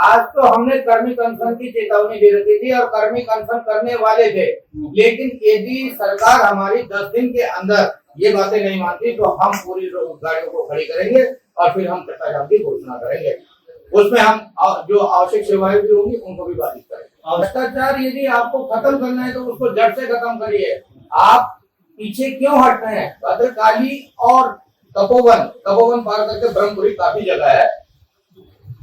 आज तो हमने कर्मिक अनशन की चेतावनी दे रखी थी और कर्मिक अनशन करने वाले थे, लेकिन यदि सरकार हमारी 10 दिन के अंदर ये बातें नहीं मानती तो हम पूरी गाड़ियों को खड़ी करेंगे और फिर हम चक्काजाम की घोषणा करेंगे। उसमें हम जो आवश्यक सेवाएं भी होंगी उनको भी बाधित करेंगे। भ्रष्टाचार यदि आपको खत्म करना है तो उसको जड़ से खत्म करिए। आप पीछे क्यों हट रहे हैं? भद्रकाली और तपोवन पार करके ब्रह्मपुरी काफी जगह है,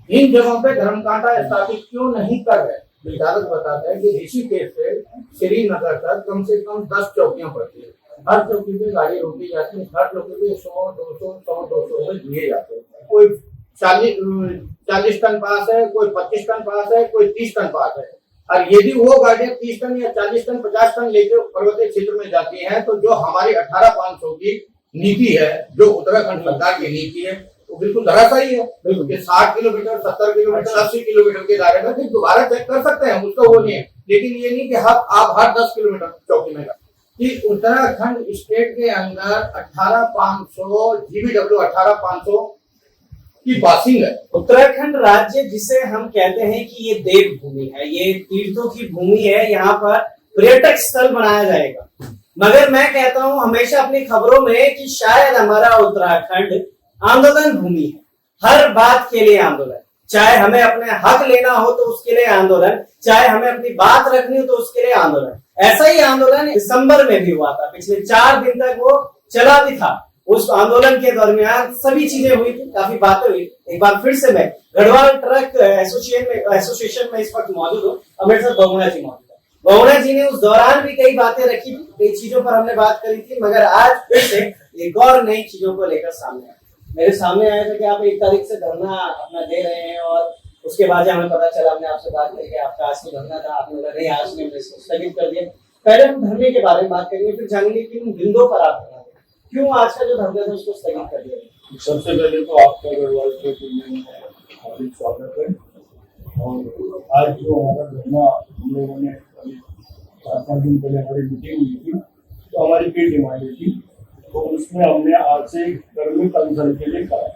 इन जगहों पे धर्मकांटा स्थापित क्यों नहीं कर रहे? विधायक बताते हैं कि ऋषिकेश से श्रीनगर तक कम से कम 10 चौकियां पड़ती है। हर चौकी पे गाड़ी रोकी जाती है, हर चौकी पे 100-200 रुपए दिए जाते हैं। कोई 40 टन पास है, कोई 25 टन पास है, कोई 30 टन पास है। और यदि वो गाड़ियां 30 टन या 40 टन 50 टन लेकर पर्वतीय क्षेत्र में जाती हैं तो जो हमारी 18,500 की नीति है, जो उत्तराखंड सरकार की नीति है, वो बिल्कुल धराशायी है। बिल्कुल 60 किलोमीटर, 70 किलोमीटर, 80 किलोमीटर के दायरे में दोबारा चेक कर सकते हैं, उसका वो नहीं है। लेकिन ये नहीं कि आप हर 10 किलोमीटर चौकी में कि उत्तराखंड स्टेट के अंदर 18,500 GBW 18,500 की पासिंग है। उत्तराखंड राज्य जिसे हम कहते हैं कि ये देव भूमि है, ये तीर्थों की भूमि है, यहाँ पर पर्यटक स्थल बनाया जाएगा। मगर मैं कहता हूँ हमेशा अपनी खबरों में कि शायद हमारा उत्तराखंड आंदोलन भूमि है, हर बात के लिए आंदोलन, चाहे हमें अपने हक लेना हो तो उसके लिए आंदोलन, चाहे हमें अपनी बात रखनी हो तो उसके लिए आंदोलन। ऐसा ही आंदोलन दिसंबर में भी हुआ था, पिछले 4 दिन तक वो चला भी था। उस आंदोलन के दरमियान सभी चीजें हुई थी, काफी बातें हुई। एक बार फिर से मैं गढ़वाल ट्रक एसोसिएशन में इस वक्त मौजूद हूँ और मेरे साथ बहुगुणा जी मौजूद है। बहुगुणा जी ने उस दौरान भी कई बातें रखी थी, कई चीजों पर हमने बात करी थी, मगर आज फिर से एक और नई चीजों को लेकर सामने आए। मेरे सामने आया था कि आप 1 तारीख से धरना अपना दे रहे हैं और उसके बाद हमें पता चला, हमने आपसे बात करके आपका आज की धरना था, आपने बोला नहीं आज ने इसको स्थगित कर दिया। पहले हम धरने के बारे में बात करेंगे, फिर जानेंगे कि उन बिंदुओं पर आप क्यों आज का जो धरना था उसको स्थगित कर दिया। सबसे पहले तो आपका गढ़वाल के हार्दिक स्वागत है। और आज जो हमारा धरना हम लोगों ने 4-5 दिन पहले हमारी मीटिंग हुई थी तो हमारी कई डिमांडें थी, तो उसमें हमने आज से कर्मिक अनशन के लिए कहा।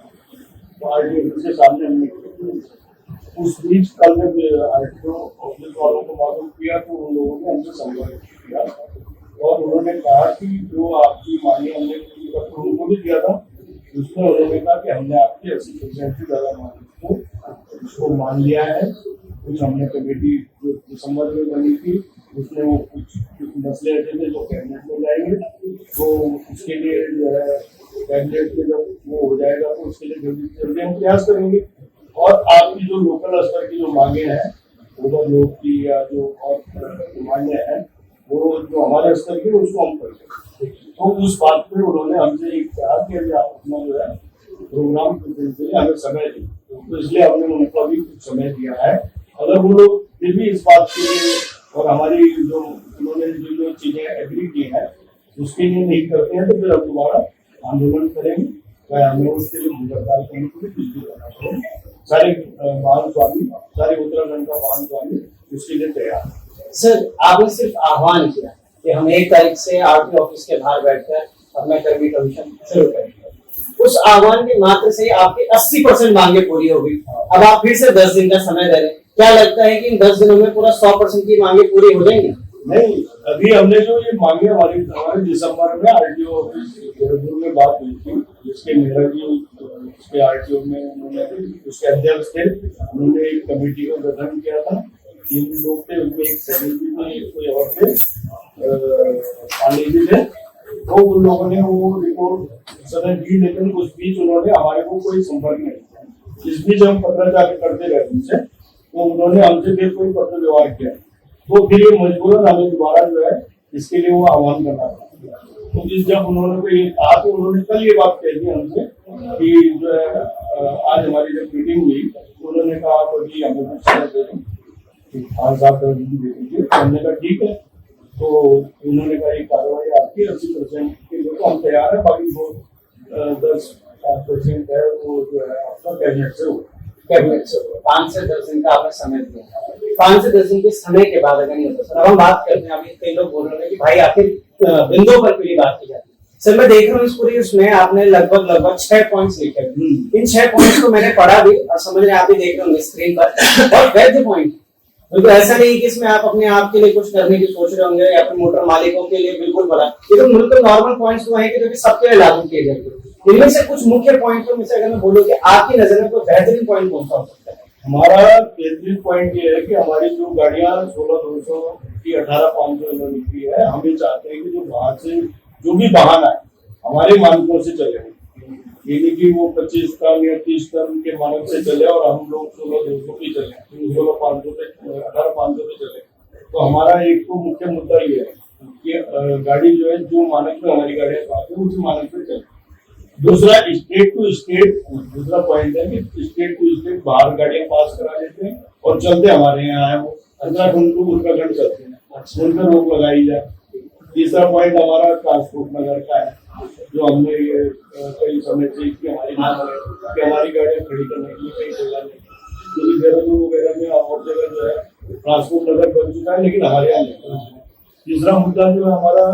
तो आरटीओ के सामने हमने उस बीच कल जब आरटीओ ऑफिस वालों को मालूम किया तो उन लोगों ने हमसे संपर्क किया और उन्होंने कहा कि जो आपकी मांगे हमने उनको भी दिया था, उसमें उन्होंने कहा कि हमने आपकी 80% से ज्यादा मांगे को उसको मान लिया है। कुछ हमने कमेटी जो दिसंबर में बनी थी उसमें वो कुछ मसले ऐसे थे जो कैबिनेट में जाएंगे, तो उसके लिए जो है कैबिनेट में जब वो हो जाएगा तो उसके लिए जल्दी हम प्रयास करेंगे। और आपकी जो लोकल स्तर की जो मांगे हैं ओवरलोड की या जो और मांगे हैं वो जो हमारे स्तर की उसको हम करेंगे। तो उस बात पे उन्होंने हमसे एक कहा कि आप अपना जो है प्रोग्राम के लिए हमें समय दें, तो इसलिए हमने उनको अभी कुछ समय दिया है। अगर वो लोग फिर भी इस बात के लिए और हमारी जो उन्होंने जो चीजें एग्री की है उसके लिए नहीं करते हैं तो फिर हम दोबारा आंदोलन करेंगे, चाहे हमें उसके लिए मुजफ्फर करने को भी कुछ भी करना पड़े। सारे वाहन स्वामी, सारे उत्तराखंड का वाहन स्वामी उसके लिए तैयार है। सर आपने सिर्फ आह्वान किया कि हम 1 तारीख से आरटीओ ऑफिस के बाहर बैठकर अपना कर्मी कमीशन शुरू करेंगे, उस आह्वान के मात्र से आपकी 80% मांगे पूरी हो गई। अब आप फिर से 10 दिन का समय दे रहे हैं, क्या लगता है कि इन 10 दिनों में पूरा 100% की मांगे पूरी हो जाएंगी? नहीं, अभी हमने जो ये मांगे हमारे दिसंबर में आरटीओ ऑफिस देहरादून में बात हुई थी, जिसके मेरा जी उसके आरटीओ में उन्होंने उसके अध्यक्ष थे, उन्होंने एक कमेटी का गठन किया था। 3 लोग थे, उनमें एक सैनिक थे, कोई और थे, पानी भी थे। तो उन लोगों ने वो रिपोर्ट सदन दी, लेकिन उस बीच उन्होंने हमारे को कोई संपर्क नहीं किया। इस बीच हम पत्राचार करते रहे उनसे, तो उन्होंने हमसे फिर कोई पत्र व्यवहार किया, तो फिर ये मजबूरन हमें दोबारा जो है इसके लिए वो आह्वान करना पड़ा। तो जब उन्होंने को ये कहा तो उन्होंने कल ये बात कह दी हमसे कि जो है आज हमारी जब मीटिंग हुई तो उन्होंने कहा तो जी हमें कुछ समय दे दें, 5-7 दिन दे दीजिए। हमने कहा ठीक है। तो उन्होंने कहा ये कार्रवाई आपकी 80% के लिए तो हम तैयार है, बाकी वो 10% है वो जो है आपका कैबिनेट से होगा। कैबिनेट से 5 से 10 दिन का आपने समय दिया, 5 से 10 दिन के समय के बाद अगर नहीं होता सर, अब हम बात करते हैं। अभी कई लोग बोल रहे हैं कि भाई आखिर बिंदुओं पर पहली बात की जाती है, सर मैं देख रहा हूँ इस पूरी उसमें आपने लगभग 6 पॉइंट्स लिखे हैं। इन 6 पॉइंट्स को मैंने पढ़ा भी और समझ रहे आप भी देख रहे होंगे स्क्रीन पर, और वैध पॉइंट। बिल्कुल ऐसा नहीं कि इसमें आप अपने आप के लिए कुछ करने की सोच रहे होंगे या फिर मोटर मालिकों के लिए बिल्कुल बड़ा, ये तो बिल्कुल नॉर्मल पॉइंट्स वो हैं कि जो कि सबके लिए लागू किए जाएंगे। इनमें से कुछ मुख्य पॉइंटों में से अगर मैं बोलूं कि आपकी नजर में कोई बेहतरीन पॉइंट कौन सा हो सकता है? हमारा बेहतरीन पॉइंट ये है कि हमारी जो गाड़ियां 16,200 की 18,500 एमएम की है, हम ये चाहते हैं कि जो बाहर से जो भी वाहन आए हमारे मानकों से चले, ये नहीं कि वो 25 टन या 30 टन के मानक से चले और हम लोग 16,200 की चले, 16,500 पे 18,500 पे चले। तो हमारा एक तो मुख्य मुद्दा ये है कि गाड़ी जो है जो मानक में हमारी गाड़ियां पास है उसी मानक पे चले। दूसरा स्टेट टू स्टेट, दूसरा पॉइंट है कि स्टेट टू स्टेट बाहर गाड़ियां पास करा लेते हैं और चलते हमारे यहाँ है, वो उत्तराखंड टू उत्तराखंड चलते हैं, उन पर रोक लगाई जाए। तीसरा पॉइंट हमारा ट्रांसपोर्ट नगर का है, जो हमने ये कई समय से कि हमारी गाड़ियां खड़ी करने के लिए कई जगह नहीं, क्योंकि देहरादून वगैरह में और जगह जो है ट्रांसपोर्ट नगर बन चुका है, लेकिन हमारे यहाँ नहीं। तीसरा मुद्दा जो है हमारा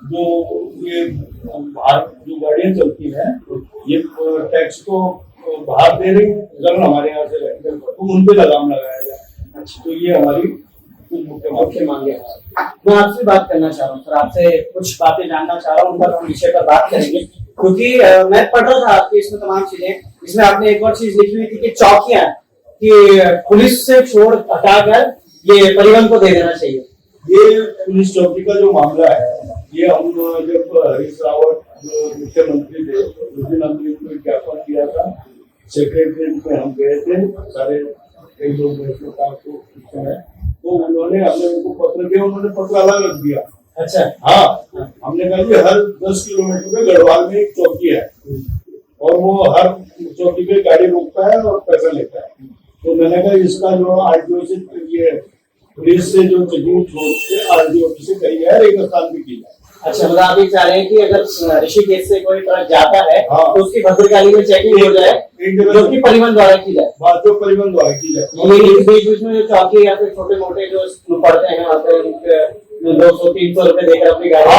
जो ये बाहर जो गाड़ियां चलती हैं ये टैक्स को बाहर दे रही है, अगर हमारे यहाँ से तो उन पे लगाम लगाया जाए। तो ये हमारी कुछ मुख्य मांगे हैं। मैं आपसे बात करना चाह रहा हूँ सर, आपसे कुछ बातें जानना चाह रहा हूँ, उन पर हम विषय पर बात करेंगे, क्योंकि मैं पढ़ रहा था आपकी इसमें तमाम चीजें। इसमें आपने एक और चीज लिखी हुई थी कि चौकियां कि पुलिस से छोड़ हटाकर ये परिवहन को दे देना चाहिए। ये पुलिस चौकी का जो मामला है, ये हम जब हरीश रावत जो मुख्यमंत्री थे उस दिन हमने उनको ज्ञापन किया था, सेक्रेटरीट में हम गए थे, सारे कई लोग गए थे तो उन्होंने हमने उनको पत्र दिया, उन्होंने पत्र अलग रख दिया। अच्छा हाँ, हमने कहा कि हर 10 किलोमीटर पे गढ़वाल में एक चौकी है और वो हर चौकी पे गाड़ी रोकता है और पैसा लेता है। तो मैंने कहा इसका जो आरटीओ से ये पुलिस से जो चेकिंग छोड़ के आरटीओ से कही है एक स्थान पे की जाए। अच्छा, मतलब आप ये चाह रहे हैं कि अगर ऋषिकेश से कोई ट्रक जाता है हाँ, तो उसकी भद्रकाली में चेकिंग हो जाए, जो कि परिवहन द्वारा की जाए। बात जो परिवहन द्वारा की जाए, बीच में जो चौकी या फिर छोटे मोटे जो पड़ते हैं वहाँ पे 200-300 रुपए देकर अपनी गाड़ी,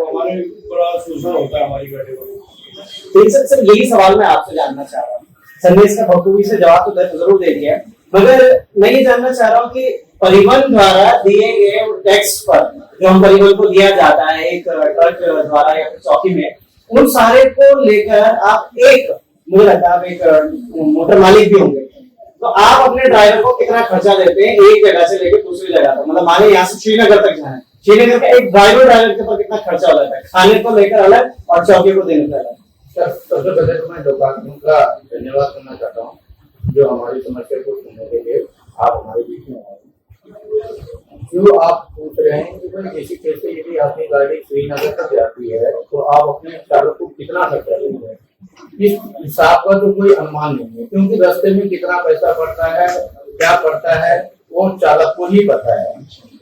हमारे बड़ा शोषण होता है हमारी गाड़ी को। सर यही सवाल मैं आपसे जानना चाह रहा हूँ। सर ने इसका बखूबी से जवाब तो जरूर दे दिया है, मगर मैं ये जानना चाह रहा हूँ कि परिवहन द्वारा दिए गए टैक्स पर जो हम परिवहन को दिया जाता है एक ट्रक द्वारा या फिर चौकी में, उन सारे को लेकर आप मुझे लगता है आप एक मोटर मालिक भी होंगे, तो आप अपने ड्राइवर को कितना खर्चा देते हैं एक जगह से लेकर दूसरी जगह तक? मतलब माने यहाँ से श्रीनगर तक जाना है, श्रीनगर का एक ड्राइवर के ऊपर कितना खर्चा हो जाता है, खाने को लेकर अलग और चौकी को देने का अलग? सर सबसे पहले तो मैं दुकानदारों का धन्यवाद करना चाहता हूँ जो हमारी समस्या को सुनने के लिए आप हमारे बीच में आए। जो आप पूछ रहे हैं कि भाई जैसे कैसे यदि आपकी गाड़ी श्रीनगर तक जाती है तो आप अपने चालक को कितना खर्चा देते हैं, इस हिसाब का तो कोई अनुमान नहीं है, क्योंकि रास्ते में कितना पैसा पड़ता है क्या पड़ता है वो चालक को ही पता है।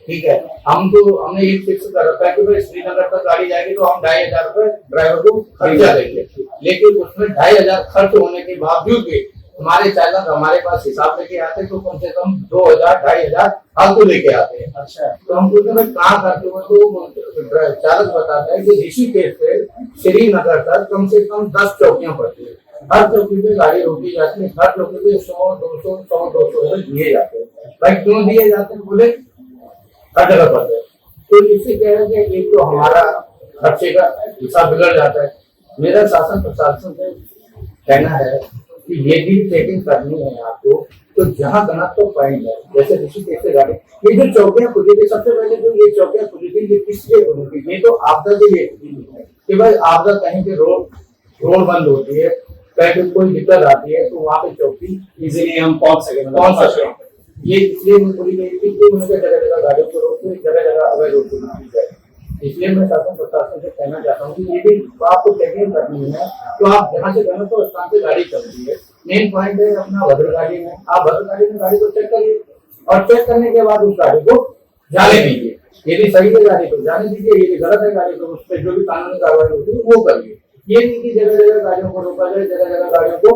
ठीक है, हमने ये फिक्स कर रखा है कि भाई श्रीनगर तक गाड़ी जाएगी तो हम 2,500 रुपए ड्राइवर को खर्चा देंगे, लेकिन उसमें 2,500 खर्च होने के बावजूद भी हमारे चालक हमारे पास हिसाब लेके आते तो कम से कम 2,000-2,500 फालतू लेके आते हैं। अच्छा, तो हम पूछते हैं कहाँ खर्च हुआ, तो चालक बताता है कि ऋषिकेश से श्रीनगर तक कम से कम 10 चौकियां पड़ती है, हर चौकी पे गाड़ी रोकी जाती है, हर चौकी पे 100-200 दिए जाते हैं। भाई क्यों दिए जाते हैं, बोले हर जगह पर है। तो इससे क्या है कि एक तो हमारा खर्चे का हिसाब बिगड़ जाता है। मेरा शासन प्रशासन से कहना है कि यदि चेकिंग करनी है आपको तो जहाँ गणतव्य पॉइंट है, जैसे ऋषिकेश से गाड़ी, ये जो चौकियां खुली थी, सबसे पहले जो ये चौकियां खुली थी ये किस लिए खुली थी? ये तो आपदा के लिए खुली है कि भाई आपदा कहीं पे रोड बंद होती है, कहीं कोई दिक्कत आती है तो वहाँ पे चौकी इजीली हम पहुंच सके। ये इसलिए खुली गई थी कि उनके जगह जगह गाड़ियों को रोकते, जगह जगह अवैध रोक दी जाए। इसलिए मैं शासन प्रशासन से कहना चाहता हूँ कि यदि आपको चेकिंग करनी है तो आप जहाँ से करना तो स्थान से गाड़ी चलती है। मेन पॉइंट है अपना भद्रकाली में, आप भद्रकाली में गाड़ी को चेक करिए और चेक करने के बाद उस गाड़ी को जाने दीजिए। यदि सही है गाड़ी को जाने दीजिए, यदि गलत है गाड़ी को उस पर जो भी कानूनी कार्रवाई होती है वो करिए। ये नहीं कि जगह जगह गाड़ियों को रोका जाए, जगह जगह गाड़ियों को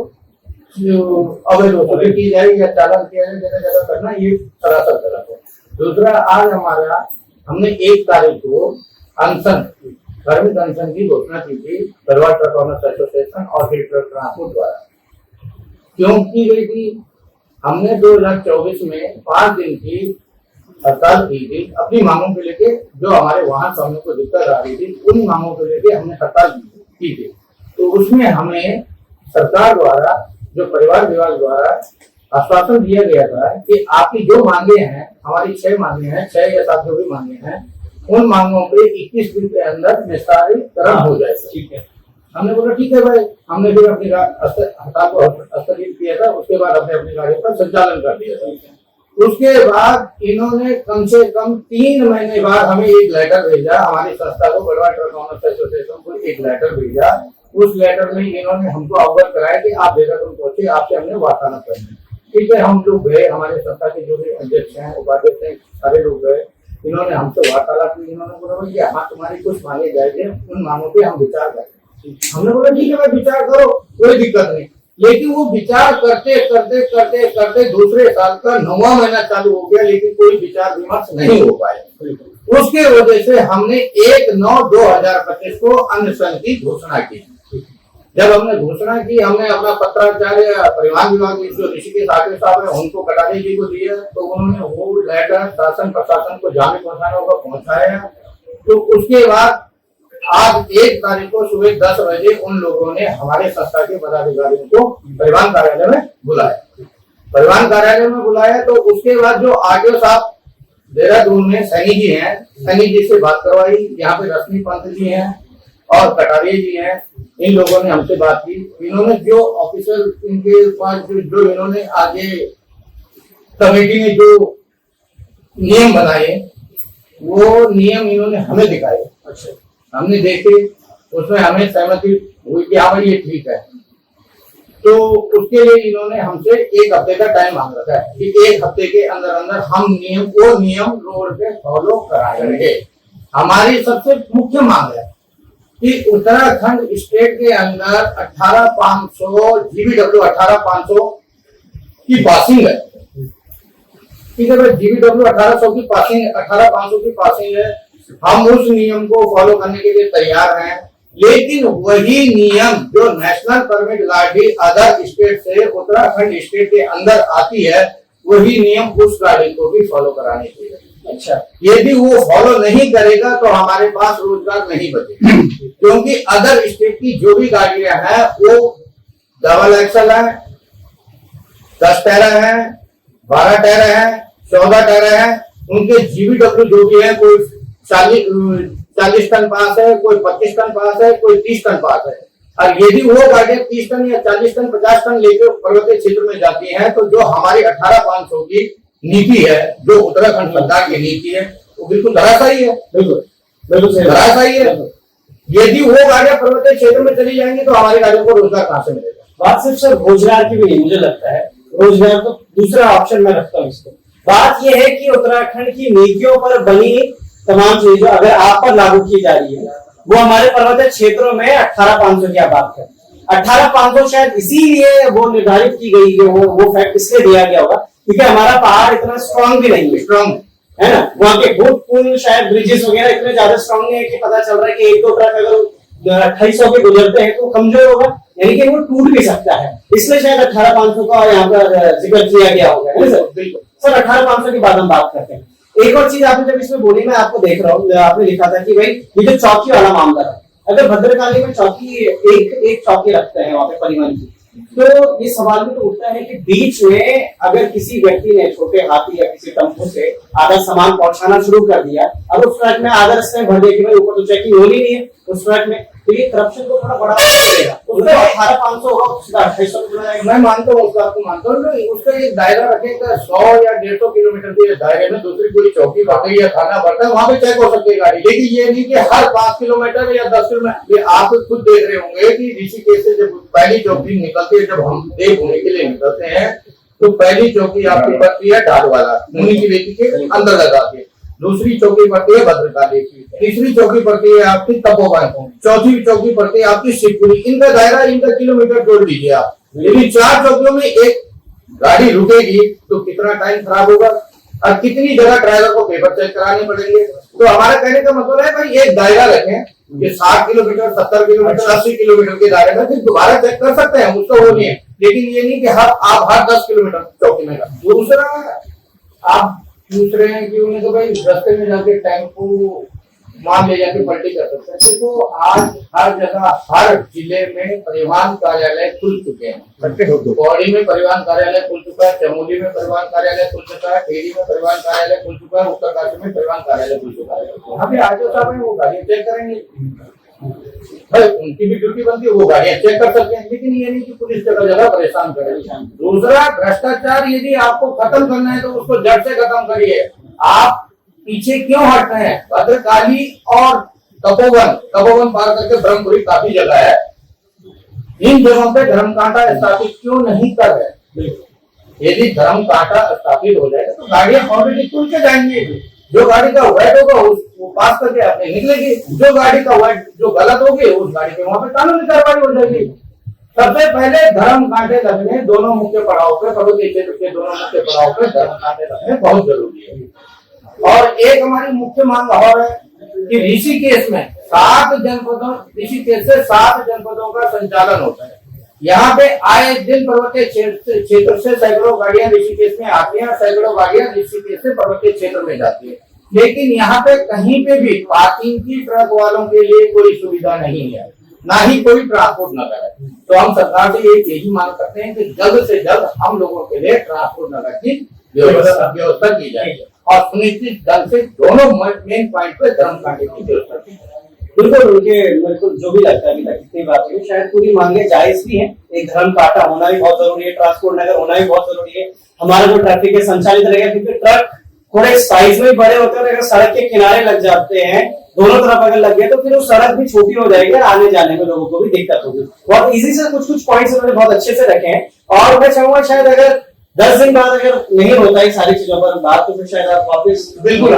अवैध वसूली की जाए या चालान किया जाए, जगह जगह करना ये सरासर गलत है। दूसरा, आज हमने 1 तारीख को अनशन कर्मिक अनशन की घोषणा की थी परिवार ट्रक ओनर्स एसोसिएशन और हिल ट्रक ट्रांसपोर्ट द्वारा। क्यों की गई थी? हमने 2024 में 5 दिन की हड़ताल की थी अपनी मांगों को लेके, जो हमारे वाहन स्वामियों को दिक्कत आ रही थी उन मांगों को लेके हमने हड़ताल की थी। तो उसमें हमें सरकार द्वारा, जो परिवार विभाग द्वारा आश्वासन दिया गया था कि आपकी जो मांगे हैं, हमारी 6 मांगे हैं, 6 या 7 जो भी मांगे हैं, उन मांगों पे 21 दिन के अंदर निस्तारीकरण हो जाएगा। ठीक है, हमने बोला ठीक है भाई। हमने फिर अपनी हड़ताल को स्थगित किया था। उसके बाद हमने अपनी गाड़ियों का संचालन कर दिया था। उसके बाद इन्होंने कम से कम 3 महीने बाद हमें एक लेटर भेजा, हमारी संस्था को, परिवार ट्रक ओनर्स एसोसिएशन को एक लेटर भेजा। उस लेटर में इन्होंने हमको अवगत कराया कि आप देहरादून पहुंचे, आपसे हमने वार्तालाप करनी। ठीक है, हम लोग गए, हमारे संस्था के जो भी अध्यक्ष हैं, उपाध्यक्ष हैं, सारे लोग गए। इन्होंने हमसे वार्तालाप की। इन्होंने बोला कि हाँ तुम्हारी कुछ मांगे जाएंगे, उन मांगों पे हम विचार करें। हमने बोला ठीक है भाई, विचार करो, कोई दिक्कत नहीं। लेकिन वो विचार करते करते करते करते दूसरे साल का 9वां महीना चालू हो गया, लेकिन कोई विचार विमर्श नहीं हो पाया। उसके वजह से हमने 1/9/2025 को अनशन की घोषणा की। जब हमने घोषणा की, हमने अपना पत्राचार्य परिवहन विभाग के जो ऋषिकेश आटे साहब है उनको कटारे जी को दिया। तो उन्होंने वो लेटर शासन प्रशासन को जाने पहुंचाना होगा, पहुंचाया। तो उसके बाद आज 1 तारीख को सुबह 10 बजे उन लोगों ने हमारे संस्था के पदाधिकारियों को परिवहन कार्यालय में बुलाया। परिवहन कार्यालय में बुलाया तो उसके बाद जो आरटीओ साहब देहरादून में सैनी जी हैं, सैनी जी से बात करवाई। यहाँ पे रश्मि पंत जी हैं और कटारिया जी हैं। इन लोगों ने हमसे बात की। इन्होंने जो ऑफिसर इनके पास जो इन्होंने आगे कमेटी ने जो नियम बनाए, वो नियम इन्होंने हमें दिखाए। अच्छा, हमने देखे, उसमें हमें सहमति हुई कि हाँ भाई ये ठीक है। तो उसके लिए इन्होंने हमसे 1 हफ्ते का टाइम मांग रखा है कि 1 हफ्ते के अंदर अंदर हम नियम रोड पे फॉलो कराएंगे। हमारी सबसे मुख्य मांग है कि उत्तराखंड स्टेट के अंदर 18,500 GBW 18,500 की पासिंग है। ठीक है भाई, GBW 1800 की पासिंग, 18,500 की पासिंग है। हम उस नियम को फॉलो करने के लिए तैयार हैं, लेकिन वही नियम जो नेशनल परमिट गाड़ी अदर स्टेट से उत्तराखंड स्टेट के अंदर आती है, वही नियम उस गाड़ी को भी फॉलो कराने चाहिए। अच्छा, यदि वो फॉलो नहीं करेगा तो हमारे पास रोजगार नहीं बचेगा। क्योंकि अदर स्टेट की जो भी गाड़ियां हैं वो डबल एक्सल है, 10 टायर है, 12 टायर है, 14 टायर है। उनके GBW जो भी है, कोई 40 टन पास है, कोई 25 टन पास है, कोई 30 टन पास है। और यदि वो गाड़ियां 30 टन या 40 टन 50 टन लेकर पर्वतीय क्षेत्र में जाती हैं, तो जो हमारी 18,500 की नीति है, जो उत्तराखंड सरकार की नीति है, वो बिल्कुल धराशायी है। बिल्कुल धराशायी है। यदि वो गाड़ियां पर्वतीय क्षेत्र में चली जाएंगी तो हमारी गाड़ियों को रोजगार कहाँ से मिलेगा? बात सिर्फ सर रोजगार की भी नहीं, मुझे लगता है रोजगार तो दूसरा ऑप्शन में रखता हूँ इसको। बात यह है कि उत्तराखंड की नीतियों पर बनी तमाम चीजें अगर आप पर लागू की जा रही है, वो हमारे पर्वतीय क्षेत्रों में 18,500 की आप बात करें। 18,500 शायद इसीलिए वो निर्धारित की गई है, वो फैक्ट इसलिए दिया गया होगा क्योंकि हमारा पहाड़ इतना स्ट्रांग भी नहीं है। स्ट्रांग है ना, वहाँ के भूत पुल शायद ब्रिजेस वगैरह इतने ज्यादा स्ट्रांग नहीं है कि पता चल रहा है कि 1-2 ट्रक अगर 2800 के गुजरते हैं तो कमजोर होगा, यानी कि वो टूट भी सकता है। इसलिए शायद 18,500 का यहाँ पर जिक्र किया गया होगा, है ना सर? सर 18,500 की बात हम बात करते हैं। एक और चीज आपने जब इसमें बोली, मैं आपको देख रहा हूँ, आपने लिखा था कि भाई ये जो चौकी वाला मामला है, अगर भद्रकाली में चौकी एक चौकी रखते हैं वहाँ पे परिवहन की, तो ये सवाल भी तो उठता है कि बीच में अगर किसी व्यक्ति ने छोटे हाथी या किसी टेम्पो से आधा सामान पहुंचाना शुरू कर दिया, अब उस ट्रक में आधा रस्ते भर दिया कि भाई ऊपर तो चेकिंग होनी नहीं है उस ट्रक में, तो ये करप्शन को थोड़ा बड़ा करेगा। उसमें 18,500 होगा, उसका 2800 मैं मानता हूँ, उस बात को मानता हूँ। उसका एक दायरा रखेगा 100 या 150 किलोमीटर के दायरे में दूसरी कोई चौकी पड़ गई या थाना पड़ता है, वहां पे चेक हो सकती है गाड़ी। लेकिन ये नहीं कि हर 5 किलोमीटर या 10 किलोमीटर। आप खुद देख रहे होंगे कि ऋषिकेश से जब पहली चौकी निकलती है, जब हम देव भूमि के लिए निकलते हैं, तो पहली चौकी आपकी पड़ती है डालवाला, मुनि की बेटी के अंतर्गत आती है। दूसरी चौकी पड़ती है भद्रकाली की, तीसरी चौकी पड़ती है आपकी तपोवन, चौथी चौकी पड़ती है आपकी शिवपुरी। इनका दायरा, इनका किलोमीटर जोड़ लीजिए आप। यदि 4 चौकियों में एक गाड़ी रुकेगी तो कितना टाइम खराब होगा। और कितनी जगह ड्राइवर को पेपर चेक कराने पड़ेंगे। तो हमारा कहने का मतलब है भाई एक दायरा रखें कि 60 किलोमीटर 70 किलोमीटर 80 किलोमीटर के दायरे में फिर दोबारा चेक कर सकते हैं, उसका वो नहीं है, लेकिन ये नहीं कि आप हर 10 किलोमीटर चौकी में। दूसरा आप पूछ रहे हैं कि उन्हें तो भाई रास्ते में जाके टेम्पो मान ले जाके पलटी कर सकते हैं। तो आज हर जगह हर जिले में परिवहन कार्यालय खुल चुके हैं। पौड़ी में परिवहन कार्यालय खुल चुका है, चमोली में परिवहन कार्यालय खुल चुका है, टेरी में परिवहन कार्यालय खुल चुका है, उत्तरकाशी में परिवहन कार्यालय खुल चुका है। वहाँ पे आजो साहब है वो गाड़ियाँ चेक करेंगे, भाई उनकी भी ड्यूटी बनती है, वो गाड़ियाँ चेक कर सकते हैं, लेकिन ये नहीं कि पुलिस जगह जगह परेशान करे। दूसरा भ्रष्टाचार यदि आपको खत्म करना है तो उसको जड़ से खत्म करिए। आप पीछे क्यों हट रहे हैं? भद्रकाली और तपोवन पार करके ब्रह्मपुरी काफी जगह है, इन जगहों पे धर्म कांटा स्थापित क्यों नहीं कर रहे? यदि धर्म कांटा स्थापित हो जाएगा तो गाड़ियां ऑलरेडी खुल के जाएंगी। जो गाड़ी का वाइड होगा वो पास करके अपने निकलेगी, जो गाड़ी का वाइड जो गलत होगी उस गाड़ी के वहां पे कानूनी कार्रवाई हो जाएगी। सबसे पहले धर्म कांटे लगने दोनों मुख्य पड़ाव पे, पर्वतीय क्षेत्र के दोनों मुख्य पड़ाव पे धर्म कांटे लगने बहुत जरूरी है। और एक हमारी मुख्य मांग और है कि ऋषिकेश में 7 जनपदों, ऋषिकेश से 7 जनपदों का संचालन होता है। यहाँ पे आए दिन पर्वतीय क्षेत्र से सैकड़ों गाड़ियां ऋषिकेश में आती हैं, सैकड़ों गाड़ियां ऋषिकेश से पर्वतीय क्षेत्र में जाती है, लेकिन यहाँ पे कहीं पे भी पार्किंग की ट्रक वालों के लिए कोई सुविधा नहीं है, ना ही कोई ट्रांसपोर्ट नगर है। तो हम सरकार से यही मांग करते हैं कि जल्द से जल्द हम लोगों के लिए ट्रांसपोर्ट नगर की व्यवस्था की जाए और सुनिश्चित ढंग से दोनों मेन पॉइंट पे धर्म कांटे की व्यवस्था की जाए। बिल्कुल उनके बिल्कुल जो भी लगता है अभी तक इतनी बात है, शायद पूरी मांगे जायज भी है। एक धर्म कांटा होना भी बहुत जरूरी है, ट्रांसपोर्ट नगर होना भी बहुत जरूरी है। हमारा जो ट्रैफिक है संचालित रहेगा, क्योंकि ट्रक थोड़े साइज में बड़े होते हैं, अगर सड़क के किनारे लग जाते हैं दोनों तरफ अगर लग गए तो फिर वो सड़क भी छोटी हो जाएगी और आने जाने में लोगों को भी दिक्कत होगी। बहुत इजी से कुछ पॉइंट्स उन्होंने बहुत अच्छे से रखे हैं और मैं चाहूंगा शायद अगर 10 दिन बाद अगर नहीं होता है सारी चीजों पर बात तो फिर शायद आप वापस बिल्कुल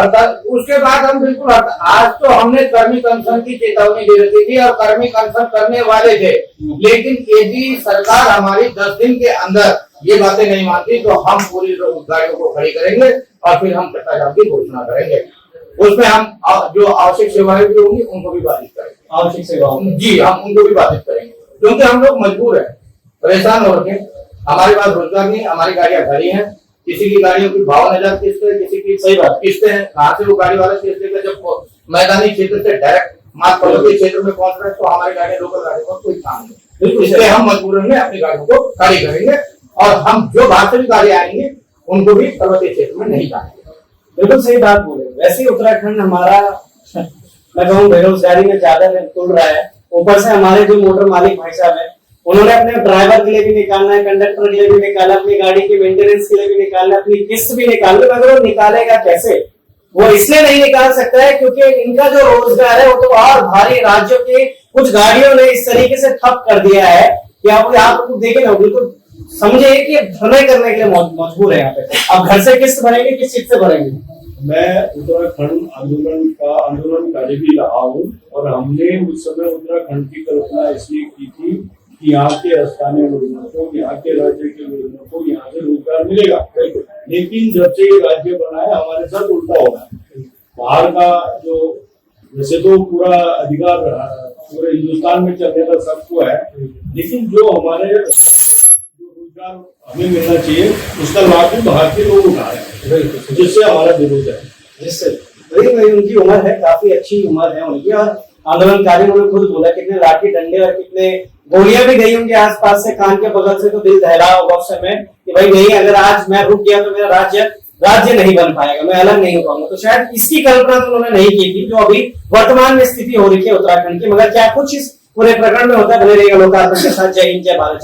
उसके बाद हम बिल्कुल आज तो हमने कर्मिक अनशन की चेतावनी दे रखी थी और कर्मिक अनशन करने वाले थे, लेकिन यदि सरकार हमारी 10 दिन के अंदर ये बातें नहीं मानती तो हम पूरी गाड़ियों को खड़ी करेंगे और फिर हम चक्काजाम की घोषणा करेंगे। उसमें हम जो आवश्यक सेवाएं भी होंगी उनको भी बाधित करेंगे। आवश्यक सेवाओं जी हम उनको भी बाधित करेंगे, क्योंकि हम लोग मजबूर है, परेशान हो रखे, हमारे पास रोजगार नहीं, हमारी गाड़ियां खड़ी हैं, किसी की गाड़ियों की 52,000 किस्त है, किसी की सही बात किस्तें हैं, कहाँ से वो गाड़ी वाला किस्त देकर जब मैदानी क्षेत्र से डायरेक्ट माल पर्वतीय क्षेत्र में पहुंच रहे हैं तो हमारी गाड़ियां लोकल गाड़ियों का कोई काम नहीं। इसलिए हम मजबूर होंगे, अपनी गाड़ियों को खड़ी करेंगे और हम जो बाहर से भी गाड़ियां आएंगी उनको भी पर्वतीय क्षेत्र में नहीं जाएंगे। बिल्कुल सही बात बोले। वैसे ही उत्तराखंड हमारा मैं कहूँ बेरोजगारी में ज्यादा तुल रहा है, ऊपर से हमारे जो मोटर मालिक भाई साहब है उन्होंने अपने ड्राइवर के लिए भी निकालना है, कंडक्टर के लिए भी निकाला, अपनी गाड़ी की मेंटेनेंस के लिए भी निकालना है, अपनी किस्त भी निकालनी, मगर वो निकालेगा कैसे? वो इसलिए नहीं निकाल सकता है क्योंकि इनका जो रोजगार है वो तो और भारी राज्यों के कुछ गाड़ियों ने इस तरीके से ठप कर दिया है कि आप देखे ना बिल्कुल समझे कि धरने करने के लिए मजबूर है यहाँ पे। अब घर से किस्त भरेंगे, किस चीज से भरेंगे? मैं उत्तराखंड आंदोलनकारी भी रहा हूँ और हमने उस समय उत्तराखंड की कल्पना इसलिए की थी कि यहाँ के स्थानीय लोगों को, यहाँ के राज्य के लोगों को यहाँ से रोजगार मिलेगा। लेकिन जब से ये राज्य बना है हमारे साथ उल्टा हो रहा है। बाहर का जो वैसे तो पूरा अधिकार पूरे हिंदुस्तान में चलने का सबको है, लेकिन जो हमारे रोजगार हमें मिलना चाहिए उसका लाभ भी बाहर के लोग उठा रहे हैं, जिससे हमारा विरोध है। जिससे वही उनकी उम्र है, काफी अच्छी उम्र है उनकी, और आंदोलनकारियों ने खुद बोला कितने लाठी डंडे और कितने गोलियां भी गई उनके आसपास से, कान के बगल से, तो दिल दहला होगा उस समय कि भाई नहीं, अगर आज मैं रुक गया तो मेरा राज्य नहीं बन पाएगा, मैं अलग नहीं हो पाऊंगा। तो शायद इसकी कल्पना तो उन्होंने नहीं की थी जो अभी वर्तमान में स्थिति हो रही है उत्तराखंड की। मगर क्या कुछ इस पूरे प्रकरण में होता है? बने रहेगा लोकार्पण के साथ। जय हिंद, जय भारत।